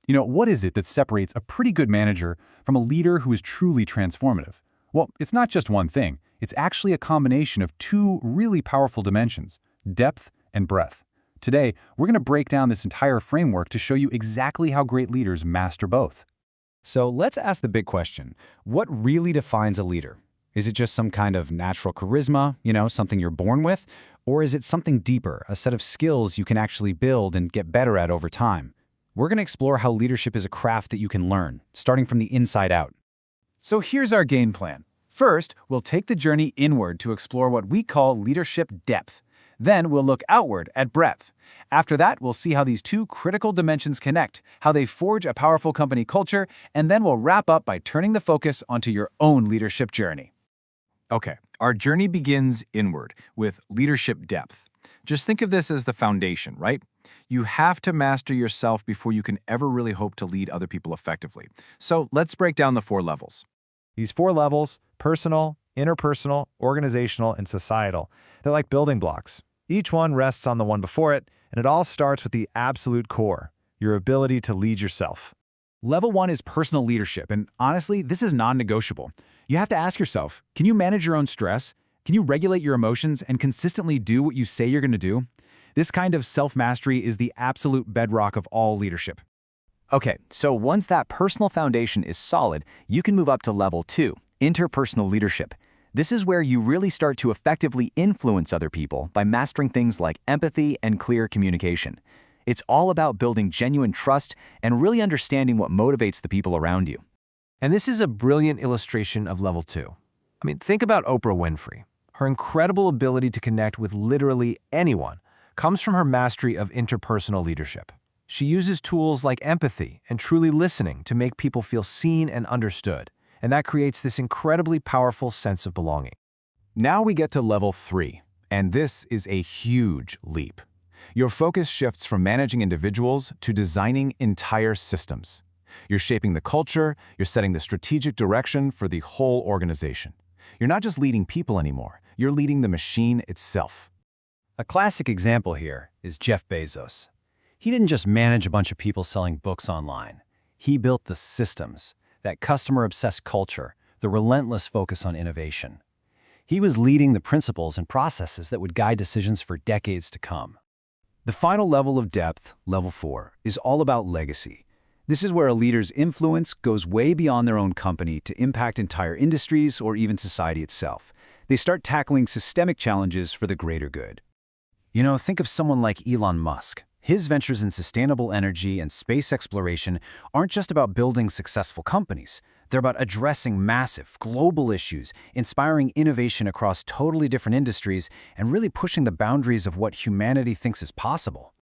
What is it that separates a pretty good manager from a leader who is truly transformative? Well, it's not just one thing. It's actually a combination of two really powerful dimensions, depth and breadth. Today, we're going to break down this entire framework to show you exactly how great leaders master both. So let's ask the big question. What really defines a leader? Is it just some kind of natural charisma, something you're born with? Or is it something deeper, a set of skills you can actually build and get better at over time? We're going to explore how leadership is a craft that you can learn, starting from the inside out. So here's our game plan. First, we'll take the journey inward to explore what we call leadership depth. Then we'll look outward at breadth. After that, we'll see how these two critical dimensions connect, how they forge a powerful company culture, and then we'll wrap up by turning the focus onto your own leadership journey. Okay, our journey begins inward with leadership depth. Just think of this as the foundation, right? You have to master yourself before you can ever really hope to lead other people effectively. So let's break down the 4 levels. These 4 levels, personal, interpersonal, organizational, and societal, they're like building blocks. Each one rests on the one before it, and it all starts with the absolute core, your ability to lead yourself. Level 1 is personal leadership, and honestly, this is non-negotiable. You have to ask yourself, can you manage your own stress? Can you regulate your emotions and consistently do what you say you're going to do? This kind of self-mastery is the absolute bedrock of all leadership. Okay, so once that personal foundation is solid, you can move up to level 2, interpersonal leadership. This is where you really start to effectively influence other people by mastering things like empathy and clear communication. It's all about building genuine trust and really understanding what motivates the people around you. And this is a brilliant illustration of level 2. Think about Oprah Winfrey. Her incredible ability to connect with literally anyone comes from her mastery of interpersonal leadership. She uses tools like empathy and truly listening to make people feel seen and understood, and that creates this incredibly powerful sense of belonging. Now we get to level 3, and this is a huge leap. Your focus shifts from managing individuals to designing entire systems. You're shaping the culture, you're setting the strategic direction for the whole organization. You're not just leading people anymore, you're leading the machine itself. A classic example here is Jeff Bezos. He didn't just manage a bunch of people selling books online. He built the systems, that customer-obsessed culture, the relentless focus on innovation. He was leading the principles and processes that would guide decisions for decades to come. The final level of depth, level 4, is all about legacy. This is where a leader's influence goes way beyond their own company to impact entire industries or even society itself. They start tackling systemic challenges for the greater good. Think of someone like Elon Musk. His ventures in sustainable energy and space exploration aren't just about building successful companies. They're about addressing massive, global issues, inspiring innovation across totally different industries, and really pushing the boundaries of what humanity thinks is possible.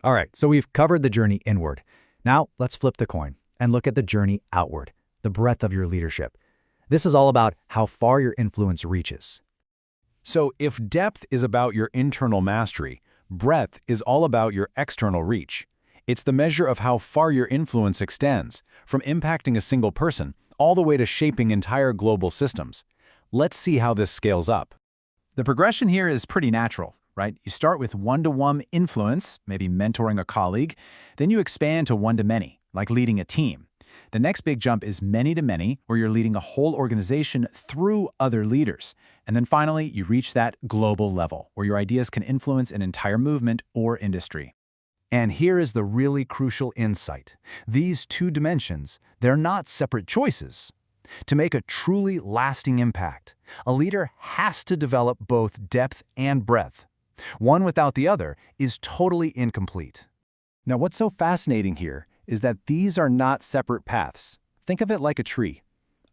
All right, so we've covered the journey inward. Now, let's flip the coin and look at the journey outward, the breadth of your leadership. This is all about how far your influence reaches. So if depth is about your internal mastery, breadth is all about your external reach. It's the measure of how far your influence extends, from impacting a single person all the way to shaping entire global systems. Let's see how this scales up. The progression here is pretty natural, right? You start with one-to-one influence, maybe mentoring a colleague, then you expand to one-to-many, like leading a team. The next big jump is many-to-many, where you're leading a whole organization through other leaders. And then finally, you reach that global level, where your ideas can influence an entire movement or industry. And here is the really crucial insight. These two dimensions, they're not separate choices. To make a truly lasting impact, a leader has to develop both depth and breadth. One without the other is totally incomplete. Now, what's so fascinating here is that these are not separate paths. Think of it like a tree.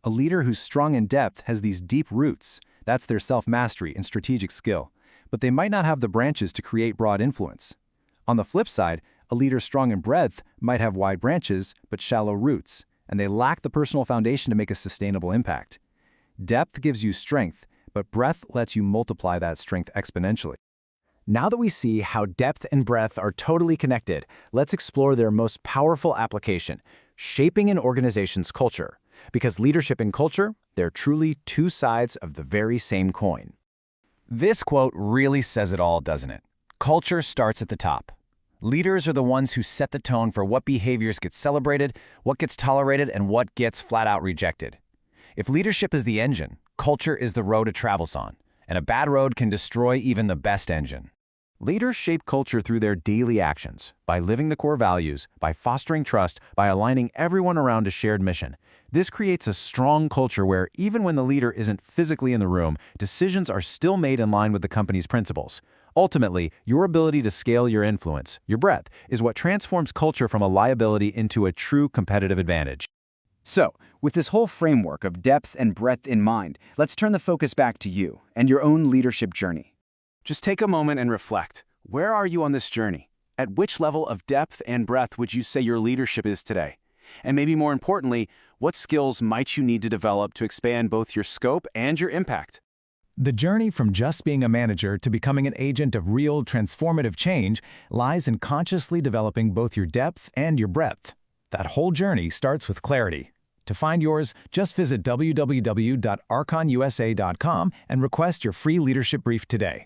A leader who's strong in depth has these deep roots. That's their self-mastery and strategic skill. But they might not have the branches to create broad influence. On the flip side, a leader strong in breadth might have wide branches but shallow roots, and they lack the personal foundation to make a sustainable impact. Depth gives you strength, but breadth lets you multiply that strength exponentially. Now that we see how depth and breadth are totally connected, let's explore their most powerful application, shaping an organization's culture. Because leadership and culture, they're truly two sides of the very same coin. This quote really says it all, doesn't it? Culture starts at the top. Leaders are the ones who set the tone for what behaviors get celebrated, what gets tolerated, and what gets flat out rejected. If leadership is the engine, culture is the road it travels on, and a bad road can destroy even the best engine. Leaders shape culture through their daily actions, by living the core values, by fostering trust, by aligning everyone around a shared mission. This creates a strong culture where, even when the leader isn't physically in the room, decisions are still made in line with the company's principles. Ultimately, your ability to scale your influence, your breadth, is what transforms culture from a liability into a true competitive advantage. So, with this whole framework of depth and breadth in mind, let's turn the focus back to you and your own leadership journey. Just take a moment and reflect. Where are you on this journey? At which level of depth and breadth would you say your leadership is today? And maybe more importantly, what skills might you need to develop to expand both your scope and your impact? The journey from just being a manager to becoming an agent of real, transformative change lies in consciously developing both your depth and your breadth. That whole journey starts with clarity. To find yours, just visit www.archonusa.com and request your free leadership brief today.